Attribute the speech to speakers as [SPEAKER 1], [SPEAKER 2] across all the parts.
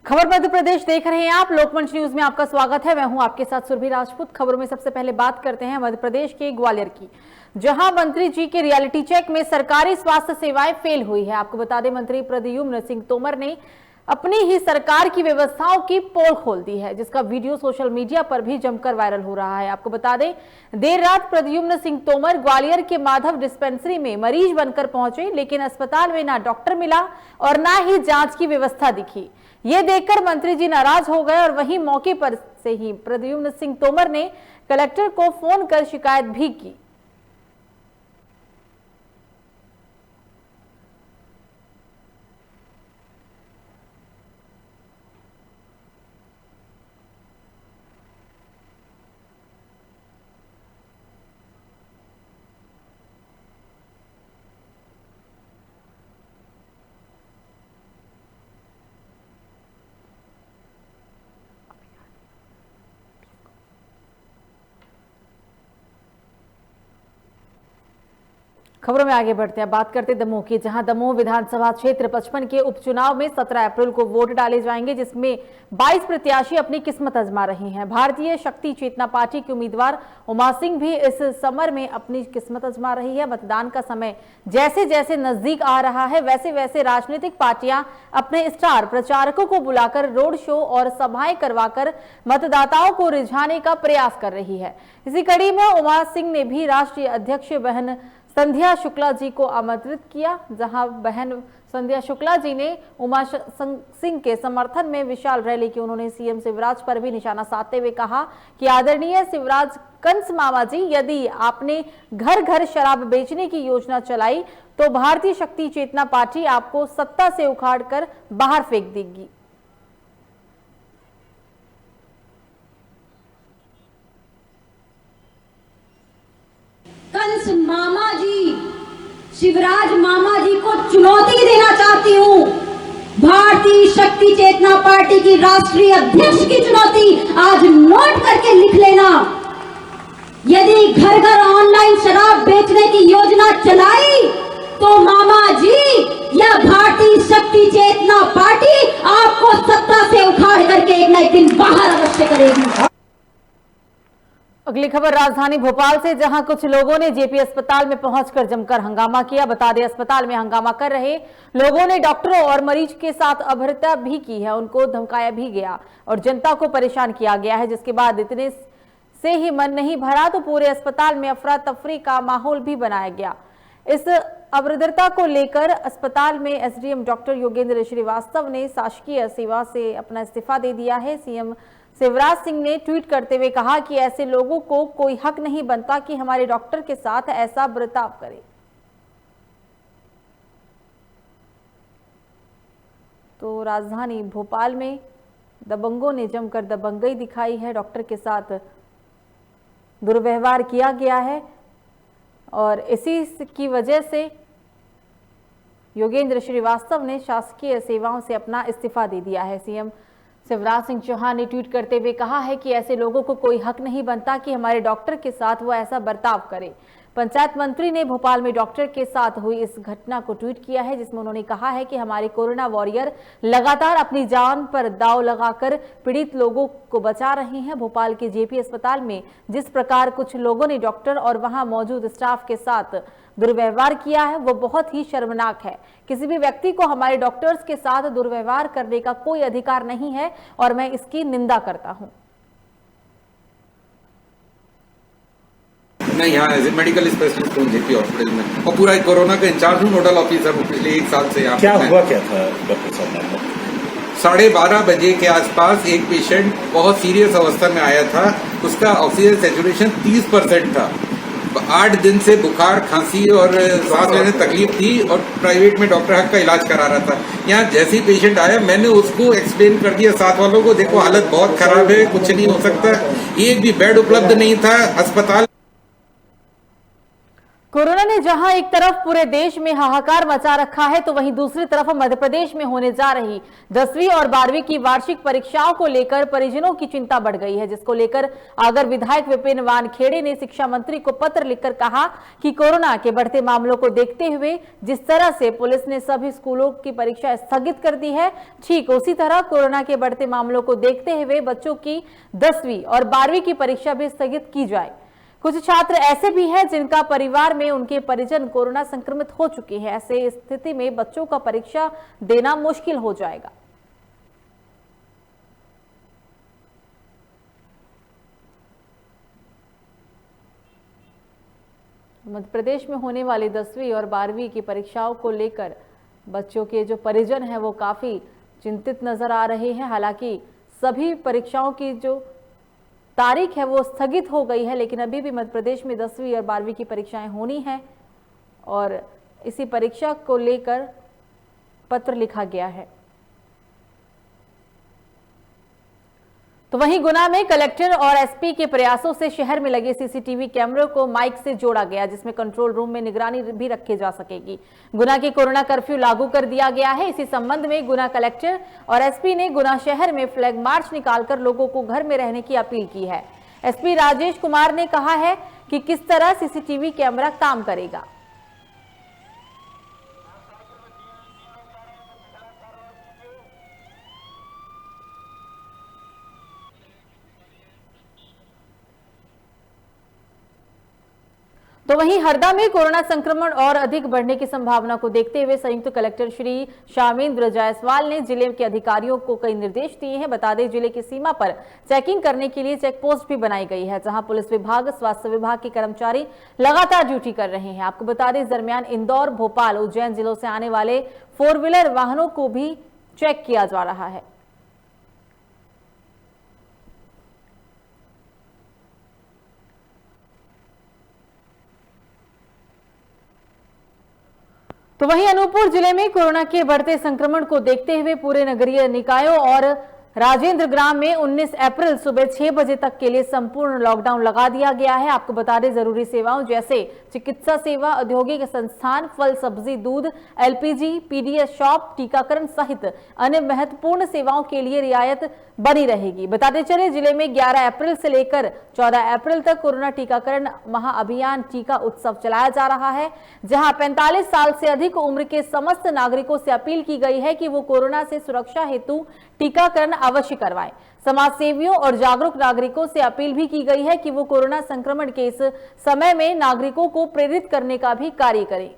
[SPEAKER 1] खबर मध्य प्रदेश देख रहे हैं आप। लोकमंच न्यूज में आपका स्वागत है। मैं हूं आपके साथ सुरभि राजपूत। खबरों में सबसे पहले बात करते हैं मध्य प्रदेश के ग्वालियर की, जहां मंत्री जी के रियलिटी चेक में सरकारी स्वास्थ्य सेवाएं फेल हुई है। आपको बता दें, मंत्री प्रद्युम्न सिंह तोमर ने अपनी ही सरकार की व्यवस्थाओं की पोल खोल दी है, जिसका वीडियो सोशल मीडिया पर भी जमकर वायरल हो रहा है। आपको बता दें, देर रात प्रद्युम्न सिंह तोमर ग्वालियर के माधव डिस्पेंसरी में मरीज बनकर पहुंचे, लेकिन अस्पताल में ना डॉक्टर मिला और ना ही जांच की व्यवस्था दिखी। ये देखकर मंत्री जी नाराज हो गए और वहीं मौके पर से ही प्रद्युम्न सिंह तोमर ने कलेक्टर को फोन कर शिकायत भी की। खबरों में आगे बढ़ते हैं, बात करते दमोह की, जहां दमोह विधानसभा क्षेत्र 55 के उपचुनाव में 17 अप्रैल को वोट डाले जाएंगे, जिसमें 22 प्रत्याशी अपनी किस्मत आजमा रही हैं। भारतीय शक्ति चेतना पार्टी के उम्मीदवार उमा सिंह भी इस समर में अपनी किस्मत आजमा रही है। मतदान का समय जैसे जैसे नजदीक आ रहा है, वैसे वैसे राजनीतिक पार्टियां अपने स्टार प्रचारकों को बुलाकर रोड शो और सभाएं करवाकर मतदाताओं को रिझाने का प्रयास कर रही है। इसी कड़ी में उमा सिंह ने भी राष्ट्रीय अध्यक्ष बहन संध्या शुक्ला जी को आमंत्रित किया, जहां बहन संध्या शुक्ला जी ने उमा सिंह के समर्थन में विशाल रैली की। उन्होंने सीएम शिवराज पर भी निशाना साधते हुए कहा कि आदरणीय शिवराज कंस मामा जी, यदि आपने घर घर शराब बेचने की योजना चलाई तो भारतीय शक्ति चेतना पार्टी आपको सत्ता से उखाड़कर बाहर फेंक देगी।
[SPEAKER 2] कंस मामा जी, शिवराज मामा जी को चुनौती देना चाहती हूँ। भारतीय शक्ति चेतना पार्टी की राष्ट्रीय अध्यक्ष की चुनौती आज नोट करके लिख लेना। यदि घर घर ऑनलाइन शराब बेचने की योजना चलाई तो मामा जी, यह भारतीय शक्ति चेतना पार्टी आपको सत्ता से उखाड़ करके एक न एक दिन बाहर अवश्य करेगी।
[SPEAKER 1] अगली खबर राजधानी भोपाल से, जहां कुछ लोगों ने जेपी अस्पताल में पहुंचकर जमकर हंगामा किया। बता दें, अस्पताल में हंगामा कर रहे लोगों ने डॉक्टरों और मरीज के साथ अभद्रता भी की है। उनको धमकाया भी गया और जनता को परेशान किया गया है, जिसके बाद इतने से ही मन नहीं भरा तो पूरे अस्पताल में अफरा तफरी का माहौल भी बनाया गया। इस अभद्रता को लेकर अस्पताल में एसडीएम डॉक्टर योगेंद्र श्रीवास्तव ने शासकीय सेवा से अपना इस्तीफा दे दिया है। सीएम शिवराज सिंह ने ट्वीट करते हुए कहा कि ऐसे लोगों को कोई हक नहीं बनता कि हमारे डॉक्टर के साथ ऐसा बर्ताव करे। तो राजधानी भोपाल में दबंगों ने जमकर दबंगई दिखाई है। डॉक्टर के साथ दुर्व्यवहार किया गया है और इसी की वजह से योगेंद्र श्रीवास्तव ने शासकीय सेवाओं से अपना इस्तीफा दे दिया है। सीएम शिवराज सिंह चौहान ने ट्वीट करते हुए कहा है कि ऐसे लोगों को कोई हक नहीं बनता कि हमारे डॉक्टर के साथ वो ऐसा बर्ताव करे। पंचायत मंत्री ने भोपाल में डॉक्टर के साथ हुई इस घटना को ट्वीट किया है, जिसमें उन्होंने कहा है कि हमारे कोरोना वॉरियर लगातार अपनी जान पर दांव लगाकर पीड़ित लोगों को बचा रहे हैं। भोपाल के जेपी अस्पताल में जिस प्रकार कुछ लोगों ने डॉक्टर और वहां मौजूद स्टाफ के साथ दुर्व्यवहार किया है, वो बहुत ही शर्मनाक है। किसी भी व्यक्ति को हमारे डॉक्टर्स के साथ दुर्व्यवहार करने का कोई अधिकार नहीं है और मैं इसकी निंदा करता हूं।
[SPEAKER 3] मैं यहाँ एज ए मेडिकल स्पेशलिस्ट हूँ जेपी हॉस्पिटल में और पूरा कोरोना का इंचार्ज हूँ, नोडल ऑफिसर हूँ पिछले 1 साल से यहाँ।
[SPEAKER 4] क्या हुआ क्या था डॉक्टर साहब?
[SPEAKER 3] 12:30 बजे के आसपास एक पेशेंट बहुत सीरियस अवस्था में आया था। उसका ऑक्सीजन सैचुरेशन 30% था। 8 दिन से बुखार, खांसी और सांस लेने तकलीफ थी और प्राइवेट में डॉक्टर हक का इलाज करा रहा था। यहाँ जैसे ही पेशेंट आया, मैंने उसको एक्सप्लेन कर दिया साथ वालों को, देखो हालत बहुत खराब है, कुछ नहीं हो सकता। एक भी बेड उपलब्ध नहीं था अस्पताल।
[SPEAKER 1] कोरोना ने जहां एक तरफ पूरे देश में हाहाकार मचा रखा है, तो वहीं दूसरी तरफ मध्य प्रदेश में होने जा रही 10वीं और 12वीं की वार्षिक परीक्षाओं को लेकर परिजनों की चिंता बढ़ गई है, जिसको लेकर आगर विधायक विपिन वानखेड़े ने शिक्षा मंत्री को पत्र लिखकर कहा कि कोरोना के बढ़ते मामलों को देखते हुए जिस तरह से पुलिस ने सभी स्कूलों की परीक्षा स्थगित कर दी है, ठीक उसी तरह कोरोना के बढ़ते मामलों को देखते हुए बच्चों की 10वीं और 12वीं की परीक्षा भी स्थगित की जाए। कुछ छात्र ऐसे भी हैं जिनका परिवार में उनके परिजन कोरोना संक्रमित हो चुके हैं। ऐसे स्थिति में बच्चों का परीक्षा देना मुश्किल हो जाएगा। मध्य प्रदेश में होने वाली 10वीं और 12वीं की परीक्षाओं को लेकर बच्चों के जो परिजन हैं वो काफी चिंतित नजर आ रहे हैं। हालांकि सभी परीक्षाओं की जो तारीख है वो स्थगित हो गई है, लेकिन अभी भी मध्य प्रदेश में 10वीं और 12वीं की परीक्षाएं होनी है और इसी परीक्षा को लेकर पत्र लिखा गया है। तो वहीं गुना में कलेक्टर और एसपी के प्रयासों से शहर में लगे सीसीटीवी कैमरों को माइक से जोड़ा गया, जिसमें कंट्रोल रूम में निगरानी भी रखी जा सकेगी। गुना के कोरोना कर्फ्यू लागू कर दिया गया है। इसी संबंध में गुना कलेक्टर और एसपी ने गुना शहर में फ्लैग मार्च निकालकर लोगों को घर में रहने की अपील की है। एसपी राजेश कुमार ने कहा है कि किस तरह सीसीटीवी कैमरा काम करेगा। तो वहीं हरदा में कोरोना संक्रमण और अधिक बढ़ने की संभावना को देखते हुए संयुक्त कलेक्टर श्री शामेंद्र जायसवाल ने जिले के अधिकारियों को कई निर्देश दिए हैं। बता दें, जिले की सीमा पर चेकिंग करने के लिए चेक पोस्ट भी बनाई गई है, जहां पुलिस विभाग, स्वास्थ्य विभाग के कर्मचारी लगातार ड्यूटी कर रहे हैं। आपको बता दें, इस दरमियान इंदौर, भोपाल, उज्जैन जिलों से आने वाले 4 व्हीलर वाहनों को भी चेक किया जा रहा है। तो वहीं अनूपपुर जिले में कोरोना के बढ़ते संक्रमण को देखते हुए पूरे नगरीय निकायों और राजेंद्र ग्राम में 19 अप्रैल सुबह 6 बजे तक के लिए संपूर्ण लॉकडाउन लगा दिया गया है। आपको बता दें, जरूरी सेवाओं जैसे चिकित्सा सेवा, औद्योगिक संस्थान, फल, सब्जी, दूध, एलपीजी, पीडीएस शॉप, टीकाकरण सहित अन्य महत्वपूर्ण सेवाओं के लिए रियायत बनी रहेगी। बताते चले, जिले में 11 अप्रैल से लेकर 14 अप्रैल तक कोरोना टीकाकरण महाअभियान टीका उत्सव चलाया जा रहा है, जहां 45 साल से अधिक उम्र के समस्त नागरिकों से अपील की गई है कि वो कोरोना से सुरक्षा हेतु टीकाकरण अवश्य करवाएं। समाज सेवियों और जागरूक नागरिकों से अपील भी की गई है कि वो कोरोना संक्रमण के इस समय में नागरिकों को प्रेरित करने का भी कार्य करें।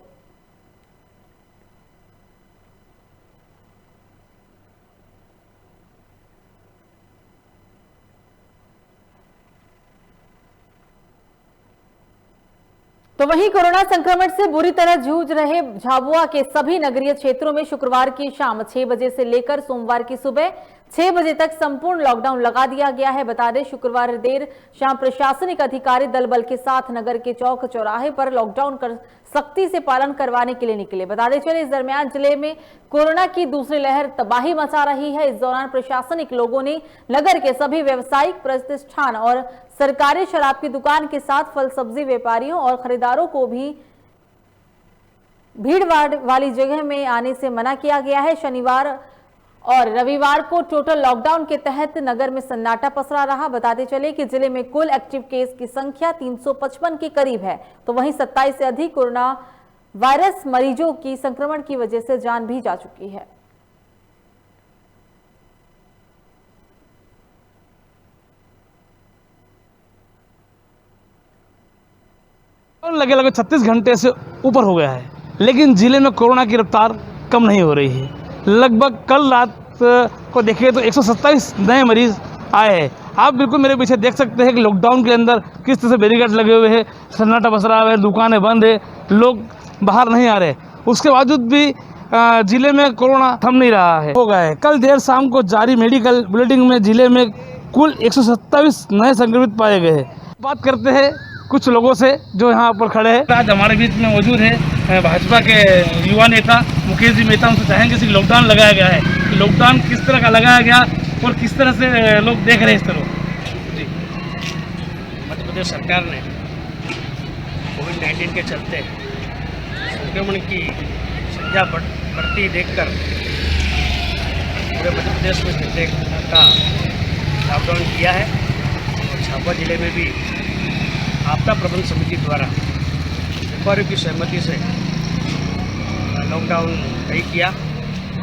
[SPEAKER 1] तो वहीं कोरोना संक्रमण से बुरी तरह जूझ रहे झाबुआ के सभी नगरीय क्षेत्रों में शुक्रवार की शाम 6 बजे से लेकर सोमवार की सुबह 6 बजे तक संपूर्ण लॉकडाउन लगा दिया गया है। बता दें, शुक्रवार देर शाम प्रशासनिक अधिकारी दल बल के साथ नगर के चौक चौराहे पर लॉकडाउन कर सख्ती से पालन करवाने के लिए निकले। बताते चले, इस दरमियान जिले में कोरोना की दूसरी लहर तबाही मचा रही है। इस दौरान प्रशासनिक लोगों ने नगर के सभी व्यावसायिक प्रतिष्ठान और सरकारी शराब की दुकान के साथ फल सब्जी व्यापारियों और खरीदारों को भी भीड़ वाली जगह में आने से मना किया गया है। शनिवार और रविवार को टोटल लॉकडाउन के तहत नगर में सन्नाटा पसरा रहा। बताते चले कि जिले में कुल एक्टिव केस की संख्या 355 के करीब है, तो वहीं 27 से अधिक कोरोना वायरस मरीजों की संक्रमण की वजह से जान भी जा चुकी है।
[SPEAKER 5] लगे 36 घंटे से ऊपर हो गया है, लेकिन जिले में कोरोना की रफ्तार कम नहीं हो रही है। लगभग कल रात को देखें तो 127 नए मरीज आए हैं। आप बिल्कुल मेरे पीछे देख सकते हैं कि लॉकडाउन के अंदर किस तरह से बैरिकेड लगे हुए हैं, सन्नाटा पसरा हुआ है, दुकानें बंद है, लोग बाहर नहीं आ रहे। उसके बावजूद भी जिले में कोरोना थम नहीं रहा है। हो गया है। कल देर शाम को जारी मेडिकल बुलेटिन में जिले में कुल 127 नए संक्रमित पाए गए हैं। बात करते हैं कुछ लोगों से जो यहाँ पर खड़े हैं। आज हमारे बीच में मौजूद है भाजपा के युवा नेता मुकेश जी मेहता। उनसे चाहेंगे कि लॉकडाउन लगाया गया है, लॉकडाउन किस तरह का लगाया गया और किस तरह से लोग देख रहे हैं इस तरह।
[SPEAKER 6] जी, मध्य प्रदेश सरकार ने कोविड कोविड-19 के चलते संक्रमण की संख्या बढ़ती देखकर पूरे मध्य प्रदेश में घंटे का लॉकडाउन किया है। और झाबुआ जिले में भी आपदा प्रबंध समिति द्वारा व्यापारियों की सहमति से लॉकडाउन तय किया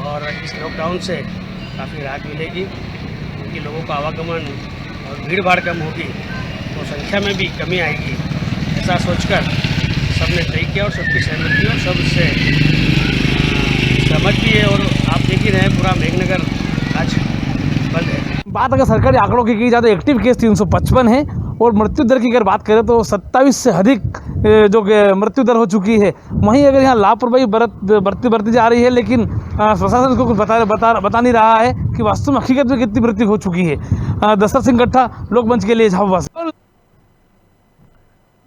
[SPEAKER 6] और इस लॉकडाउन से काफ़ी राहत मिलेगी, क्योंकि लोगों का आवागमन और भीड़ भाड़ कम होगी तो संख्या में भी कमी आएगी। ऐसा सोचकर सबने तय किया और सबकी सहमति और सब इससे सहमत भी है। और आप देख ही रहे हैं पूरा मेघनगर आज बंद है।
[SPEAKER 5] बात अगर सरकारी आंकड़ों की जाए तो एक्टिव केस 355 है और मृत्यु दर की अगर बात करें तो 27 से अधिक जो मृत्यु दर हो चुकी है। वहीं अगर यहाँ लापरवाही बढ़ती जा रही है, लेकिन प्रशासन को कुछ बता नहीं रहा है कि वास्तव में हकीकत में कितनी मृत्यु हो चुकी है। दशरथ सिंह गट्ठा, लोकमंच के लिए झाबुआ से।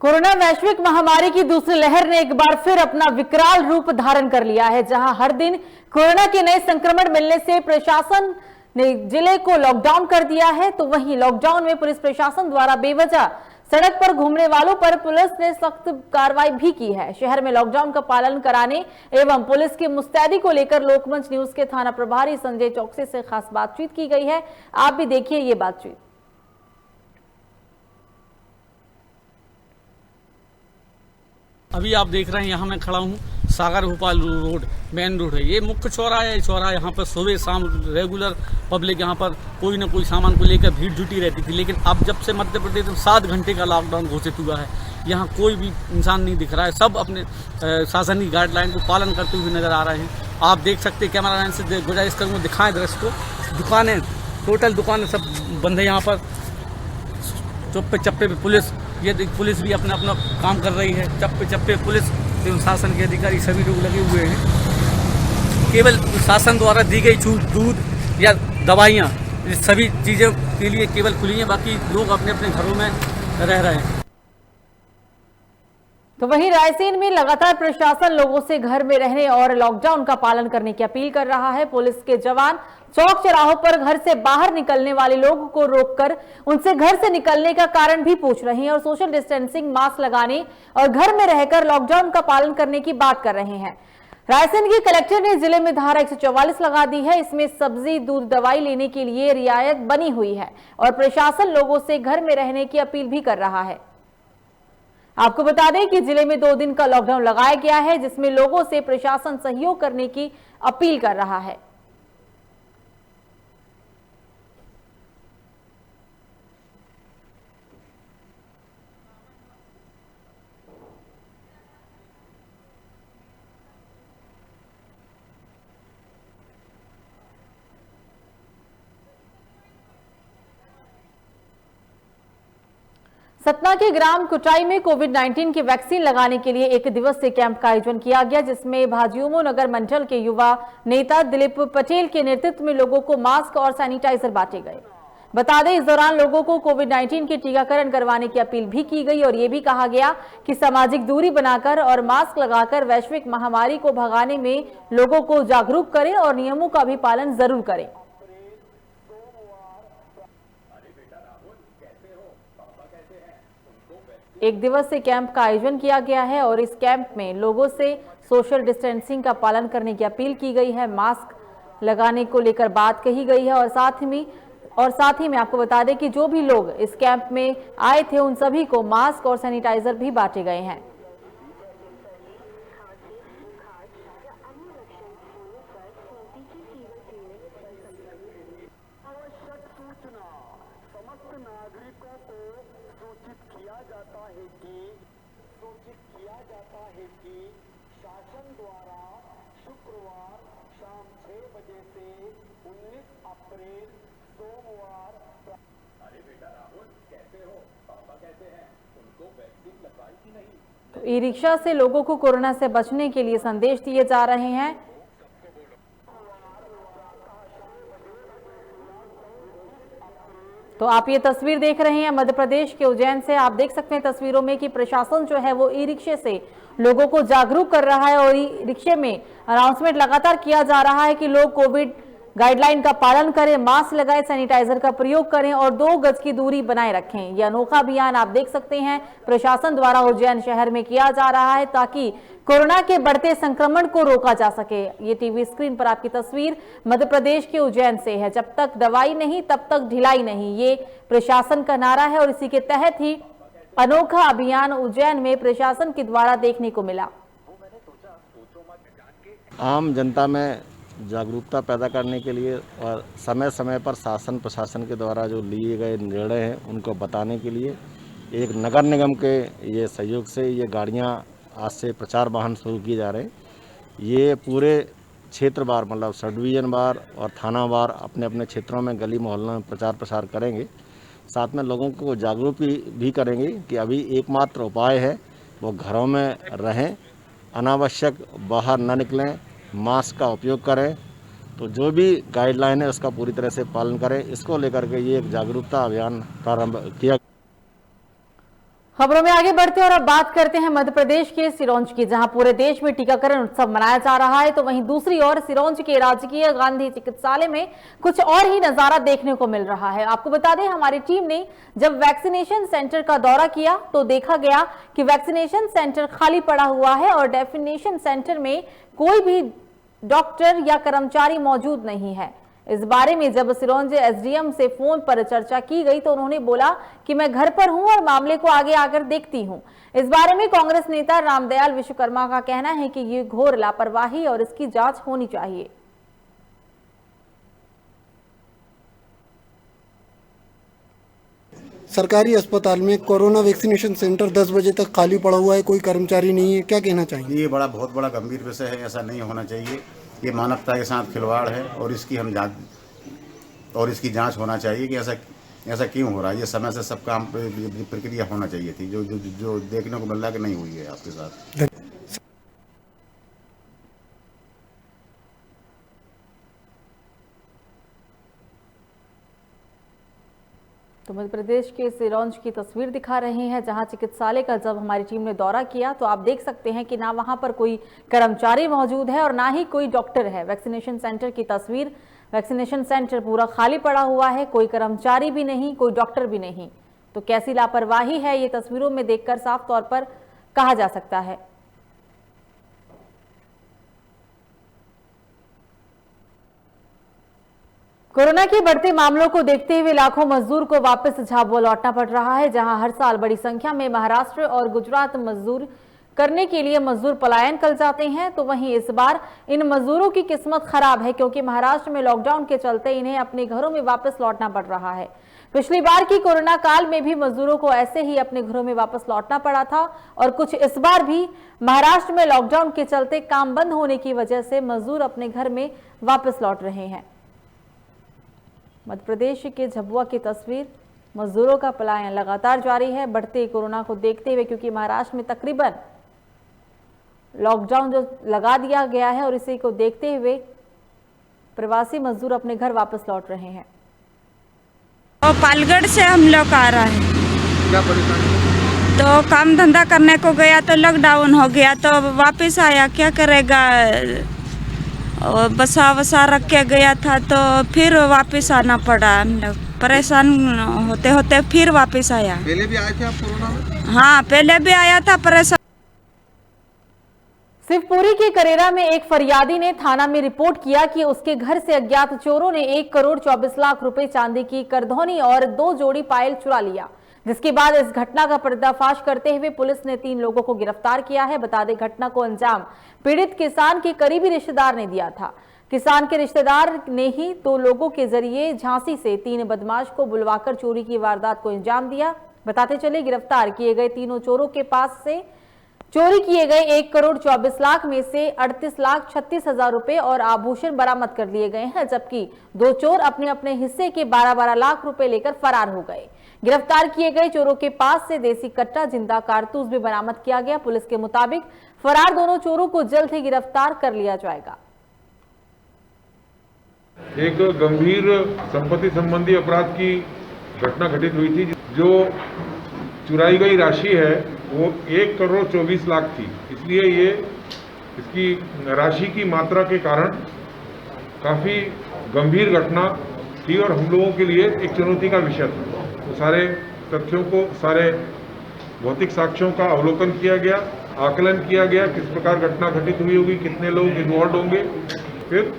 [SPEAKER 1] कोरोना वैश्विक महामारी की दूसरी लहर ने एक बार फिर अपना विकराल रूप धारण कर लिया है। जहां हर दिन कोरोना के नए संक्रमण मिलने से प्रशासन ने जिले को लॉकडाउन कर दिया है, तो वहीं लॉकडाउन में पुलिस प्रशासन द्वारा बेवजह सड़क पर घूमने वालों पर पुलिस ने सख्त कार्रवाई भी की है। शहर में लॉकडाउन का पालन कराने एवं पुलिस की मुस्तैदी को लेकर लोकमंच न्यूज के थाना प्रभारी संजय चौकसी से खास बातचीत की गई है। आप भी देखिए ये बातचीत।
[SPEAKER 7] अभी आप देख रहे हैं यहाँ मैं खड़ा हूँ, Sagar Bhopal road main road है, ये मुख्य चौराहा है। चौराहा यहाँ पर सुबह शाम रेगुलर पब्लिक यहाँ पर कोई ना कोई सामान को लेकर भीड़ जुटी रहती थी। लेकिन अब जब से मध्य प्रदेश में 7 घंटे का लॉकडाउन घोषित हुआ है, यहाँ कोई भी इंसान नहीं दिख रहा है। सब अपने शासन की गाइडलाइन को पालन करते हुए नजर आ रहे हैं। आप देख सकते हैं, कैमरामैन से गुजारिश करूँगा दिखाएं दृश्य को। दुकानें, टोटल दुकानें सब बंद है यहाँ पर। चप्पे चप्पे पे पुलिस, ये पुलिस भी अपना काम कर रही है। चप्पे चप्पे पुलिस एवं शासन के अधिकारी सभी लोग लगे हुए हैं। केवल शासन द्वारा दी गई छूट, दूध या दवाइयाँ, सभी चीज़ों के लिए केवल खुली हैं, बाकी लोग अपने अपने घरों में रह रहे हैं।
[SPEAKER 1] तो वहीं रायसेन में लगातार प्रशासन लोगों से घर में रहने और लॉकडाउन का पालन करने की अपील कर रहा है। पुलिस के जवान चौक चौराहों पर घर से बाहर निकलने वाले लोगों को रोककर उनसे घर से निकलने का कारण भी पूछ रहे हैं और सोशल डिस्टेंसिंग, मास्क लगाने और घर में रहकर लॉकडाउन का पालन करने की बात कर रहे हैं। रायसेन के कलेक्टर ने जिले में धारा 144 लगा दी है। इसमें सब्जी, दूध, दवाई लेने के लिए रियायत बनी हुई है और प्रशासन लोगों से घर में रहने की अपील भी कर रहा है। आपको बता दें कि जिले में 2 दिन का लॉकडाउन लगाया गया है, जिसमें लोगों से प्रशासन सहयोग करने की अपील कर रहा है। सतना के ग्राम कुटाई में कोविड-19 की वैक्सीन लगाने के लिए 1 दिवसीय कैंप का आयोजन किया गया, जिसमें भाजयुमो नगर मंडल के युवा नेता दिलीप पटेल के नेतृत्व में लोगों को मास्क और सैनिटाइजर बांटे गए। बता दें, इस दौरान लोगों को कोविड-19 के टीकाकरण करवाने की अपील भी की गई और ये भी कहा गया कि सामाजिक दूरी बनाकर और मास्क लगाकर वैश्विक महामारी को भगाने में लोगों को जागरूक करें और नियमों का भी पालन जरूर करें। एक दिवसीय कैंप का आयोजन किया गया है और इस कैंप में लोगों से सोशल डिस्टेंसिंग का पालन करने की अपील की गई है, मास्क लगाने को लेकर बात कही गई है और साथ ही में आपको बता दें कि जो भी लोग इस कैंप में आए थे उन सभी को मास्क और सैनिटाइजर भी बांटे गए हैं।
[SPEAKER 8] शासन द्वारा शुक्रवार शाम 6 बजे से 19 अप्रैल सोमवार। अरे बेटा राहुल, कैसे हो? पापा कैसे हैं? उनको वैक्सीन लगाई कि नहीं?
[SPEAKER 1] तो ई रिक्शा से लोगों को कोरोना से बचने के लिए संदेश दिए जा रहे हैं। तो आप ये तस्वीर देख रहे हैं मध्य प्रदेश के उज्जैन से। आप देख सकते हैं तस्वीरों में कि प्रशासन जो है वो ई रिक्शे से लोगों को जागरूक कर रहा है और ई रिक्शे में अनाउंसमेंट लगातार किया जा रहा है कि लोग गाइडलाइन का पालन करें, मास्क लगाएं, सैनिटाइजर का प्रयोग करें और 2 गज की दूरी बनाए रखें। यह अनोखा अभियान आप देख सकते हैं प्रशासन द्वारा उज्जैन शहर में किया जा रहा है ताकि कोरोना के बढ़ते संक्रमण को रोका जा सके। ये टीवी स्क्रीन पर आपकी तस्वीर मध्य प्रदेश के उज्जैन से है। जब तक दवाई नहीं तब तक ढिलाई नहीं, ये प्रशासन का नारा है और इसी के तहत ही अनोखा अभियान उज्जैन में प्रशासन के द्वारा देखने को मिला।
[SPEAKER 9] आम जनता में जागरूकता पैदा करने के लिए और समय समय पर शासन प्रशासन के द्वारा जो लिए गए निर्णय हैं उनको बताने के लिए एक नगर निगम के ये सहयोग से ये गाड़ियां आज से प्रचार वाहन शुरू किए जा रहे हैं। ये पूरे क्षेत्रवार मतलब सब डिवीजन वार और थाना वार अपने अपने क्षेत्रों में गली मोहल्लों में प्रचार प्रसार करेंगे। साथ में लोगों को जागरूक भी करेंगे कि अभी एकमात्र उपाय है वो घरों में रहें, अनावश्यक बाहर न निकलें, मास्क का उपयोग करें। तो जो भी गाइडलाइन है उसका पूरी तरह से पालन करें। इसको लेकर के ये एक जागरूकता अभियान प्रारंभ किया।
[SPEAKER 1] खबरों में आगे बढ़ते हैं और अब बात करते हैं मध्य प्रदेश के सिरोंज की, जहां पूरे देश में टीकाकरण उत्सव मनाया जा रहा है। तो वहीं दूसरी ओर सिरोंज के राजकीय गांधी चिकित्सालय में कुछ और ही नजारा देखने को मिल रहा है। आपको बता दें, हमारी टीम ने जब वैक्सीनेशन सेंटर का दौरा किया तो देखा गया कि वैक्सीनेशन सेंटर खाली पड़ा हुआ है और वैक्सीनेशन सेंटर में कोई भी डॉक्टर या कर्मचारी मौजूद नहीं है। इस बारे में जब सिरोंज एसडीएम से फोन पर चर्चा की गई तो उन्होंने बोला कि मैं घर पर हूं और मामले को आगे आकर देखती हूं। इस बारे में कांग्रेस नेता रामदयाल विश्वकर्मा का कहना है कि ये घोर लापरवाही और इसकी जांच होनी चाहिए।
[SPEAKER 10] सरकारी अस्पताल में कोरोना वैक्सीनेशन सेंटर 10 बजे तक खाली पड़ा हुआ है, कोई कर्मचारी नहीं है, क्या कहना चाहिए?
[SPEAKER 11] ये बहुत बड़ा गंभीर विषय है, ऐसा नहीं होना चाहिए। ये मानवता के साथ खिलवाड़ है और इसकी जांच होना चाहिए कि ऐसा क्यों हो रहा है। ये समय से सब काम प्रक्रिया होना चाहिए थी, जो देखने को मिल रहा है कि नहीं हुई है आपके साथ।
[SPEAKER 1] तो मध्य प्रदेश के सिरोंज की तस्वीर दिखा रहे हैं, जहां चिकित्सालय का जब हमारी टीम ने दौरा किया तो आप देख सकते हैं कि ना वहां पर कोई कर्मचारी मौजूद है और ना ही कोई डॉक्टर है। वैक्सीनेशन सेंटर की तस्वीर, वैक्सीनेशन सेंटर पूरा खाली पड़ा हुआ है, कोई कर्मचारी भी नहीं, कोई डॉक्टर भी नहीं। तो कैसी लापरवाही है ये तस्वीरों में देखकर साफ तौर पर कहा जा सकता है। कोरोना के बढ़ते मामलों को देखते हुए लाखों मजदूर को वापस झाबुआ लौटना पड़ रहा है, जहां हर साल बड़ी संख्या में महाराष्ट्र और गुजरात मजदूर करने के लिए मजदूर पलायन कर जाते हैं। तो वहीं इस बार इन मजदूरों की किस्मत खराब है, क्योंकि महाराष्ट्र में लॉकडाउन के चलते इन्हें अपने घरों में वापस लौटना पड़ रहा है। पिछली बार की कोरोना काल में भी मजदूरों को ऐसे ही अपने घरों में वापस लौटना पड़ा था और कुछ इस बार भी महाराष्ट्र में लॉकडाउन के चलते काम बंद होने की वजह से मजदूर अपने घर में वापस लौट रहे हैं। मध्य प्रदेश के झाबुआ की तस्वीर, मजदूरों का पलायन लगातार जारी है बढ़ते कोरोना को देखते हुए, क्योंकि महाराष्ट्र में तकरीबन लॉकडाउन जो लगा दिया गया है और इसी को देखते हुए प्रवासी मजदूर अपने घर वापस लौट रहे हैं।
[SPEAKER 12] और पालगढ़ से हम लोग आ रहा है,
[SPEAKER 10] क्या परेशानी?
[SPEAKER 12] तो काम धंधा करने को गया तो लॉकडाउन हो गया, तो वापस आया, क्या करेगा। बसा वसा रख के गया था तो फिर वापस आना पड़ा। हम लोग परेशान होते होते फिर वापस आया।
[SPEAKER 10] पहले भी आए थे आप कोरोना में?
[SPEAKER 12] हाँ, पहले भी आया था, परेशान।
[SPEAKER 1] शिवपुरी के करेरा में एक फरियादी ने थाना में रिपोर्ट किया कि उसके घर से अज्ञात चोरों ने 1 करोड़ 24 लाख रुपए चांदी की करधौनी और 2 जोड़ी पायल चुरा लिया, जिसके बाद इस घटना का पर्दाफाश करते हुए पुलिस ने 3 लोगों को गिरफ्तार किया है। बता दें, घटना को अंजाम पीड़ित किसान के करीबी रिश्तेदार ने दिया था। किसान के रिश्तेदार ने ही 2 लोगों के जरिए झांसी से 3 बदमाश को बुलवाकर चोरी की वारदात को अंजाम दिया। बताते चले, गिरफ्तार किए गए तीनों चोरों के पास से चोरी किए गए 1 करोड़ 24 लाख में से 38 लाख 36 हजार रुपए और आभूषण बरामद कर लिए गए हैं, जबकि 2 चोर अपने अपने हिस्से के 12-12 लाख रुपए लेकर फरार हो गए। गिरफ्तार किए गए चोरों के पास से देसी कट्टा, जिंदा कारतूस भी बरामद किया गया। पुलिस के मुताबिक फरार दोनों चोरों को जल्द ही गिरफ्तार कर लिया जाएगा।
[SPEAKER 13] एक गंभीर संपत्ति संबंधी अपराध की घटना घटित हुई थी। जो चुराई गई राशि है वो 1 करोड़ 24 लाख थी, इसलिए ये इसकी राशि की मात्रा के कारण काफ़ी गंभीर घटना थी और हम लोगों के लिए एक चुनौती का विषय था। तो सारे तथ्यों को, सारे भौतिक साक्ष्यों का अवलोकन किया गया, आकलन किया गया, किस प्रकार घटना घटित हुई होगी, कितने लोग इन्वॉल्व होंगे। फिर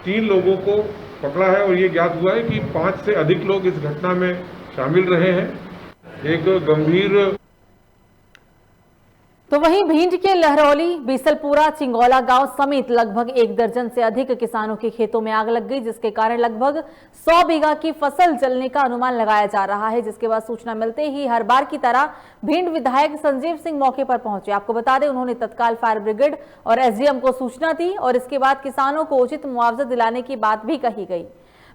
[SPEAKER 13] 3 लोगों को पकड़ा है और ये ज्ञात हुआ है कि 5 से अधिक लोग इस घटना में शामिल रहे हैं। एक गंभीर
[SPEAKER 1] तो वहीं भिंड के लहरौली, बीसलपुरा, चिंगौला गांव समेत लगभग 1 दर्जन से अधिक किसानों के खेतों में आग लग गई, जिसके कारण लगभग 100 बीघा की फसल जलने का अनुमान लगाया जा रहा है। जिसके बाद सूचना मिलते ही हर बार की तरह भिंड विधायक संजीव सिंह मौके पर पहुंचे। आपको बता दें, उन्होंने तत्काल फायर ब्रिगेड और एसडीएम को सूचना दी और इसके बाद किसानों को उचित मुआवजा दिलाने की बात भी कही गई।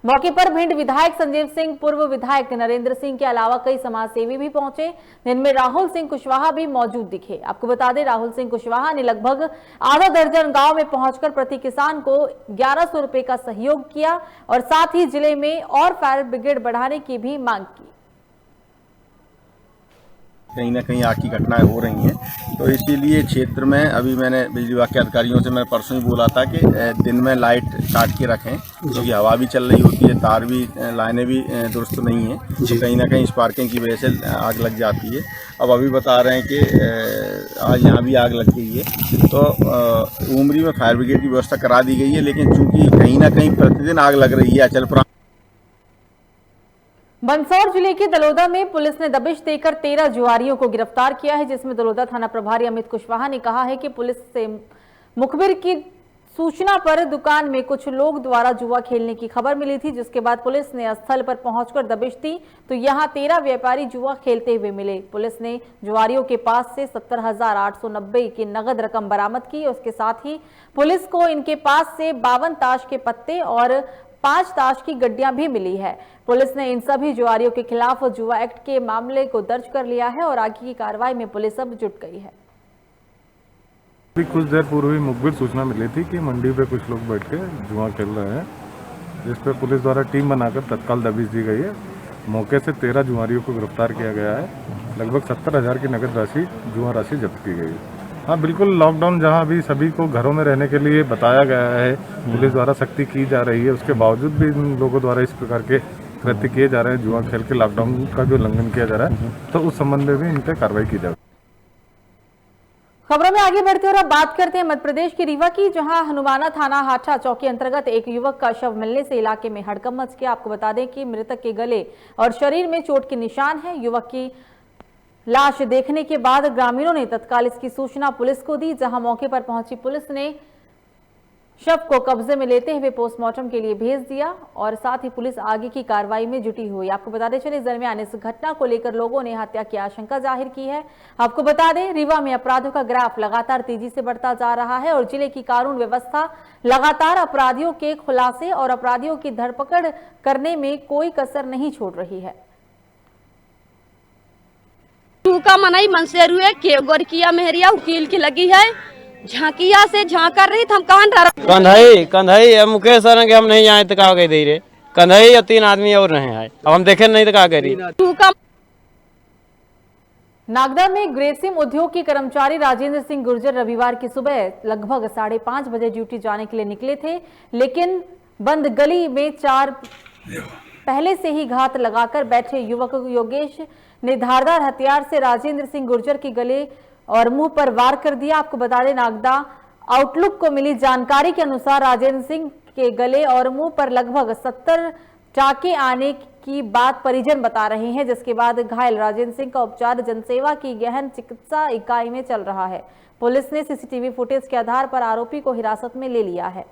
[SPEAKER 1] मौके पर भिंड विधायक संजीव सिंह, पूर्व विधायक नरेंद्र सिंह के अलावा कई समाजसेवी भी पहुंचे, जिनमें राहुल सिंह कुशवाहा भी मौजूद दिखे। आपको बता दें, राहुल सिंह कुशवाहा ने लगभग आधा दर्जन गांव में पहुंचकर प्रति किसान को 1100 रुपए का सहयोग किया और साथ ही जिले में और फायर ब्रिगेड बढ़ाने की भी मांग की।
[SPEAKER 9] कहीं ना कहीं आग की घटनाएं हो रही हैं, तो इसीलिए क्षेत्र में अभी मैंने बिजली विभाग के अधिकारियों से मैं परसों ही बोला था कि दिन में लाइट काट के रखें, क्योंकि हवा भी चल रही होती है, तार भी, लाइनें भी दुरुस्त नहीं हैं, तो कहीं ना कहीं स्पार्किंग की वजह से आग लग जाती है। अब अभी बता रहे हैं कि आज यहाँ भी आग लग गई है, तो उमरी में फायर ब्रिगेड की व्यवस्था करा दी गई है, लेकिन चूंकि कहीं ना कहीं प्रतिदिन आग लग रही है अचलपुरा।
[SPEAKER 1] मंदसौर जिले के दलोदा में पुलिस ने दबिश देकर 13 जुआरियों को गिरफ्तार किया है, जिसमें दलोदा थाना प्रभारी अमित कुशवाहा ने कहा है कि पुलिस से मुखबिर की सूचना पर दुकान में कुछ लोग द्वारा जुआ खेलने की खबर मिली थी, जिसके बाद पुलिस ने स्थल पर पहुंचकर दबिश दी तो यहां 13 व्यापारी जुआ खेलते हुए मिले। पुलिस ने जुआरियों के पास से 70,890 की नगद रकम बरामद की। उसके साथ ही पुलिस को इनके पास से 52 ताश के पत्ते और 5 ताश की गड्डियां भी मिली है। पुलिस ने इन सभी जुआरियों के खिलाफ जुआ एक्ट के मामले को दर्ज कर लिया है और आगे की कार्रवाई में पुलिस अब जुट गई है।
[SPEAKER 14] कुछ देर पूर्व ही मुखबिर सूचना मिली थी कि मंडी पे कुछ लोग बैठ के जुआ खेल रहे हैं, जिस पे पुलिस द्वारा टीम बनाकर तत्काल दबिश दी गई है। मौके से 13 जुआरियों को गिरफ्तार किया गया है। लगभग 70,000 की नगद राशि, जुआ राशि जब्त की गई। हाँ बिल्कुल, लॉकडाउन जहाँ भी सभी को घरों में रहने के लिए बताया गया है, पुलिस द्वारा सख्ती की जा रही है, उसके बावजूद भी इन लोगों द्वारा इस प्रकार के कृत्य किए जा रहे हैं, जुआ खेल के लॉकडाउन का जो उल्लंघन किया जा रहा है, तो उस संबंध में भी इन पर कार्रवाई की जाए।
[SPEAKER 1] खबरों में आगे बढ़ते और अब बात करते हैं मध्य प्रदेश के रीवा की, जहां हनुमाना थाना हाटा चौकी अंतर्गत एक युवक का शव मिलने से इलाके में हड़कंप मच गया। आपको बता दें कि मृतक के गले और शरीर में चोट के निशान हैं। युवक की लाश देखने के बाद ग्रामीणों ने तत्काल इसकी सूचना पुलिस को दी, जहां मौके पर पहुंची पुलिस ने शव को कब्जे में लेते हुए पोस्टमार्टम के लिए भेज दिया और साथ ही पुलिस आगे की कार्रवाई में जुटी हुई। आपको बताते चले, इस दरमियान इस घटना को लेकर लोगों ने हत्या की आशंका जाहिर की है। आपको बता दें, रीवा में अपराधों का ग्राफ लगातार तेजी से बढ़ता जा रहा है और जिले की कानून व्यवस्था लगातार अपराधियों के खुलासे और अपराधियों की धरपकड़ करने में कोई कसर नहीं छोड़ रही है।
[SPEAKER 15] का मनाई मनसेर हुए के गोरकिया मेहरिया वकील की लगी है, झांकिया से झांक कर रही, हम कहाँ
[SPEAKER 16] कंधई मुकेश सर के हम नहीं आए तो कहा दे रहे कंधई या 3 आदमी और नहीं आए, अब हम देखे नहीं तो कहा करी।
[SPEAKER 1] नागदा में ग्रेसिम उद्योग के कर्मचारी राजेंद्र सिंह गुर्जर रविवार की सुबह लगभग 5:30 बजे ड्यूटी जाने के लिए निकले थे, लेकिन बंद गली में 4 पहले से ही घात लगाकर बैठे युवक योगेश ने धारदार हथियार से राजेंद्र सिंह गुर्जर के गले और मुंह पर वार कर दिया। आपको बता दें, नागदा आउटलुक को मिली जानकारी के अनुसार राजेंद्र सिंह के गले और मुंह पर लगभग 70 टाके आने की बात परिजन बता रहे हैं, जिसके बाद घायल राजेंद्र सिंह का उपचार जनसेवा की गहन चिकित्सा इकाई में चल रहा है। पुलिस ने सीसीटीवी फुटेज के आधार पर आरोपी को हिरासत में ले लिया है।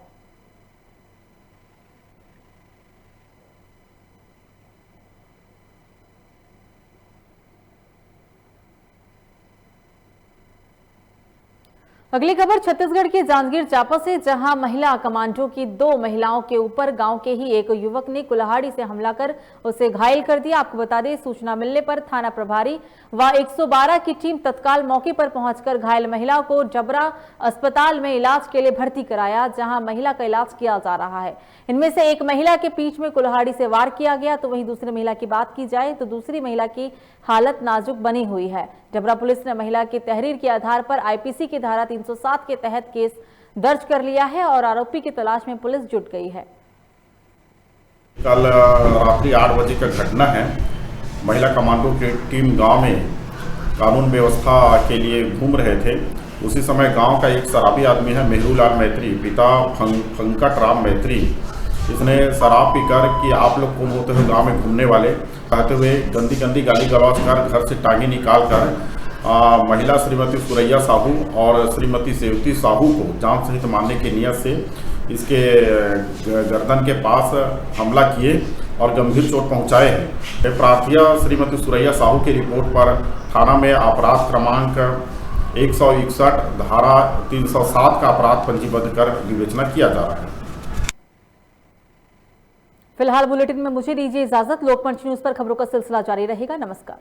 [SPEAKER 1] अगली खबर छत्तीसगढ़ के जांजगीर चांपा से, जहां महिला कमांडो की 2 महिलाओं के ऊपर गांव के ही एक युवक ने कुल्हाड़ी से हमला कर उसे घायल कर दिया। आपको बता दें, सूचना मिलने पर थाना प्रभारी व 112 की टीम तत्काल मौके पर पहुंचकर घायल महिला को जबरा अस्पताल में इलाज के लिए भर्ती कराया, जहां महिला का इलाज किया जा रहा है। इनमें से एक महिला के पीठ में कुल्हाड़ी से वार किया गया, तो वहीं दूसरी महिला की बात की जाए तो दूसरी महिला की हालत नाजुक बनी हुई है। जबरा पुलिस ने महिला की तहरीर के आधार पर आईपीसी की धारा 307 के तहत केस दर्ज कर लिया है और आरोपी की तलाश में पुलिस जुट गई है।
[SPEAKER 17] कल रात्रि 8 बजे का घटना है। महिला कमांडो की टीम गांव में कानून व्यवस्था के लिए घूम रहे थे। उसी समय गांव का एक शराबी आदमी है मेहरूलाल मैत्री, पिता फंकट राम मैत्री। इसने शराब पीकर कि आप लोग कौन होते हो गांव में घूमने वाले, कहते हुए गंदी गंदी गाली गलौज कर घर से टांगे निकाल कर महिला श्रीमती सुरैया साहू और श्रीमती सेवती साहू को जान सहित मारने की नियत से इसके गर्दन के पास हमला किए और गंभीर चोट पहुंचाए हैं। प्रार्थिया श्रीमती सुरैया साहू की रिपोर्ट पर थाना में अपराध क्रमांक 161 धारा 307 का अपराध पंजीबद्ध कर विवेचना किया जा रहा है।
[SPEAKER 1] फिलहाल बुलेटिन में मुझे दीजिए इजाजत। लोकमंच न्यूज पर खबरों का सिलसिला जारी रहेगा। नमस्कार।